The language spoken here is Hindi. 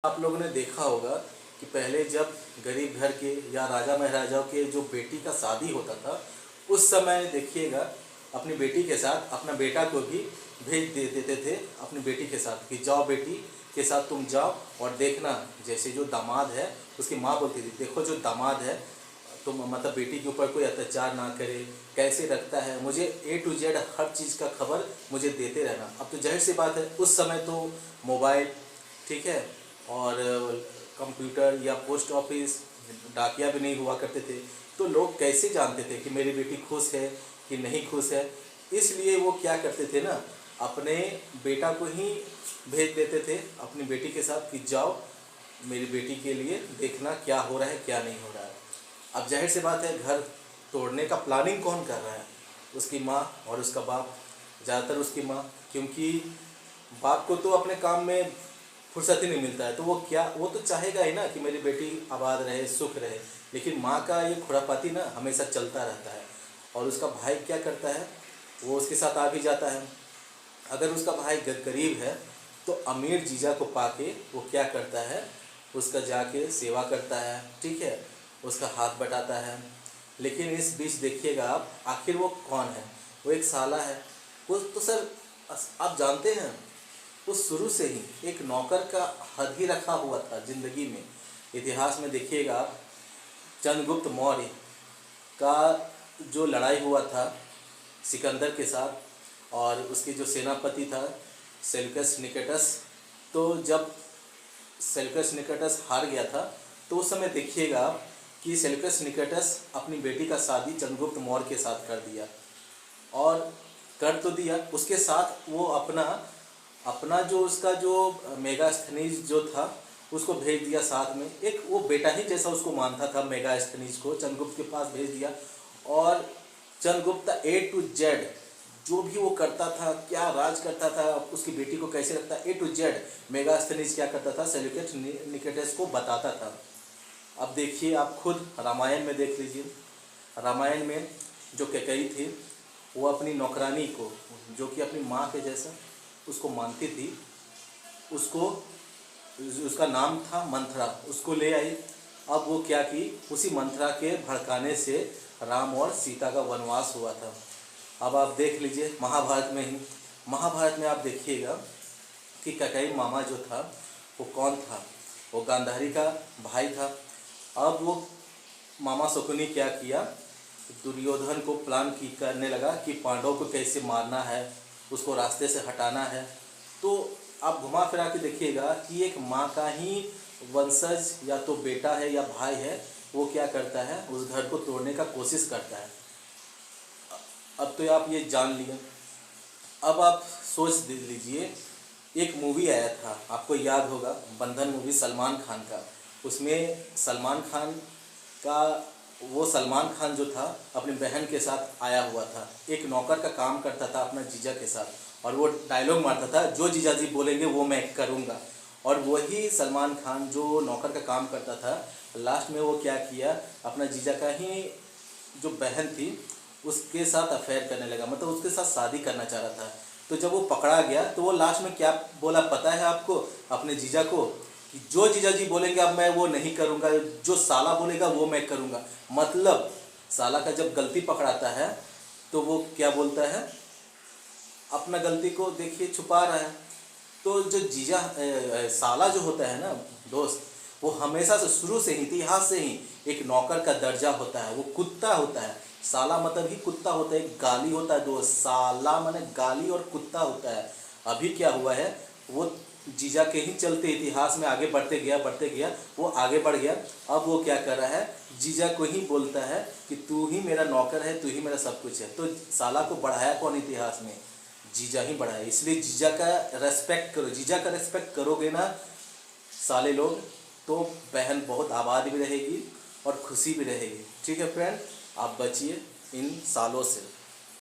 आप लोगों ने देखा होगा कि पहले जब गरीब घर के या राजा महाराजाओं के जो बेटी का शादी होता था, उस समय देखिएगा अपनी बेटी के साथ अपना बेटा को भी भेज दे देते थे अपनी बेटी के साथ कि जाओ बेटी के साथ तुम जाओ और देखना। जैसे जो दामाद है उसकी माँ बोलती थी देखो जो दामाद है तुम मतलब बेटी के ऊपर कोई अत्याचार ना करे, कैसे रखता है, मुझे A to Z हर चीज़ का खबर मुझे देते रहना। अब तो जाहिर सी बात है उस समय तो मोबाइल, ठीक है, और कंप्यूटर या पोस्ट ऑफिस डाकिया भी नहीं हुआ करते थे, तो लोग कैसे जानते थे कि मेरी बेटी खुश है कि नहीं खुश है। इसलिए वो क्या करते थे ना, अपने बेटा को ही भेज देते थे अपनी बेटी के साथ कि जाओ मेरी बेटी के लिए देखना क्या हो रहा है क्या नहीं हो रहा है। अब जाहिर सी बात है घर तोड़ने का प्लानिंग कौन कर रहा है, उसकी माँ और उसका बाप, ज़्यादातर उसकी माँ, क्योंकि बाप को तो अपने काम में फुर्सत ही नहीं मिलता है, तो वो तो चाहेगा ही ना कि मेरी बेटी आबाद रहे सुख रहे। लेकिन माँ का ये खुरापाती ना हमेशा चलता रहता है। और उसका भाई क्या करता है, वो उसके साथ आ भी जाता है। अगर उसका भाई गरीब है तो अमीर जीजा को पाके वो क्या करता है, उसका जाके सेवा करता है, ठीक है, उसका हाथ बटाता है। लेकिन इस बीच देखिएगा आप आखिर वो कौन है, वो एक साला है। वो तो सर आप जानते हैं वो शुरू से ही एक नौकर का हद ही रखा हुआ था जिंदगी में। इतिहास में देखिएगा आप चंद्रगुप्त मौर्य का जो लड़ाई हुआ था सिकंदर के साथ और उसके जो सेनापति था सेल्यूकस निकेटस, तो जब सेल्यूकस निकेटस हार गया था तो उस समय देखिएगा आप कि सेल्यूकस निकेटस अपनी बेटी का शादी चंद्रगुप्त मौर्य के साथ कर दिया। और कर तो दिया, उसके साथ वो अपना अपना जो उसका जो मेगास्थनीज जो था उसको भेज दिया साथ में। एक वो बेटा ही जैसा उसको मानता था, मेगास्थनीज को चंद्रगुप्त के पास भेज दिया। और चंद्रगुप्त A to Z जो भी वो करता था, क्या राज करता था, उसकी बेटी को कैसे रखता, A to Z मेगास्थनीज क्या करता था, सेल्यूकस निकेटस को बताता था। अब देखिए आप खुद रामायण में देख लीजिए, रामायण में जो कैकेयी थी वो अपनी नौकरानी को जो कि अपनी माँ के जैसा उसको मानती थी, उसको उसका नाम था मंथरा, उसको ले आई। अब वो क्या की, उसी मंथरा के भड़काने से राम और सीता का वनवास हुआ था। अब आप देख लीजिए महाभारत में ही, महाभारत में आप देखिएगा कि कैकेयी मामा जो था वो कौन था, वो गांधारी का भाई था। अब वो मामा शकुनी क्या किया, दुर्योधन को प्लान की करने लगा कि पांडवों को कैसे मारना है, उसको रास्ते से हटाना है। तो आप घुमा फिरा के देखिएगा कि एक माँ का ही वंशज या तो बेटा है या भाई है, वो क्या करता है, उस घर को तोड़ने का कोशिश करता है। अब तो आप ये जान लिए। अब आप सोच लीजिए, एक मूवी आया था आपको याद होगा, बंधन मूवी सलमान खान का। उसमें सलमान खान का वो सलमान खान जो था अपनी बहन के साथ आया हुआ था, एक नौकर का काम करता था अपना जीजा के साथ, और वो डायलॉग मारता था जो जीजा जी बोलेंगे वो मैं करूँगा। और वही सलमान खान जो नौकर का काम करता था, लास्ट में वो क्या किया, अपना जीजा का ही जो बहन थी उसके साथ अफेयर करने लगा, मतलब उसके साथ शादी करना चाह रहा था। तो जब वो पकड़ा गया तो वो लास्ट में क्या बोला पता है आपको, अपने जीजा को, कि जो जीजा जी बोलेंगे अब मैं वो नहीं करूँगा, जो साला बोलेगा वो मैं करूँगा। मतलब साला का जब गलती पकड़ाता है तो वो क्या बोलता है, अपना गलती को देखिए छुपा रहा है। तो जो जीजा साला जो होता है ना दोस्त, वो हमेशा से शुरू से ही इतिहास से ही एक नौकर का दर्जा होता है, वो कुत्ता होता है। साला मतलब ही कुत्ता होता है, गाली होता है दोस्त, साला माने गाली और कुत्ता होता है। अभी क्या हुआ है, वो जीजा के ही चलते इतिहास में आगे बढ़ते गया, वो आगे बढ़ गया। अब वो क्या कर रहा है, जीजा को ही बोलता है कि तू ही मेरा नौकर है, तू ही मेरा सब कुछ है। तो साला को बढ़ाया कौन इतिहास में, जीजा ही बढ़ाया। इसलिए जीजा का रेस्पेक्ट करो, जीजा का रेस्पेक्ट करोगे ना साले लोग, तो बहन बहुत आबाद भी रहेगी और खुशी भी रहेगी। ठीक है फ्रेंड, आप बचिए इन सालों से।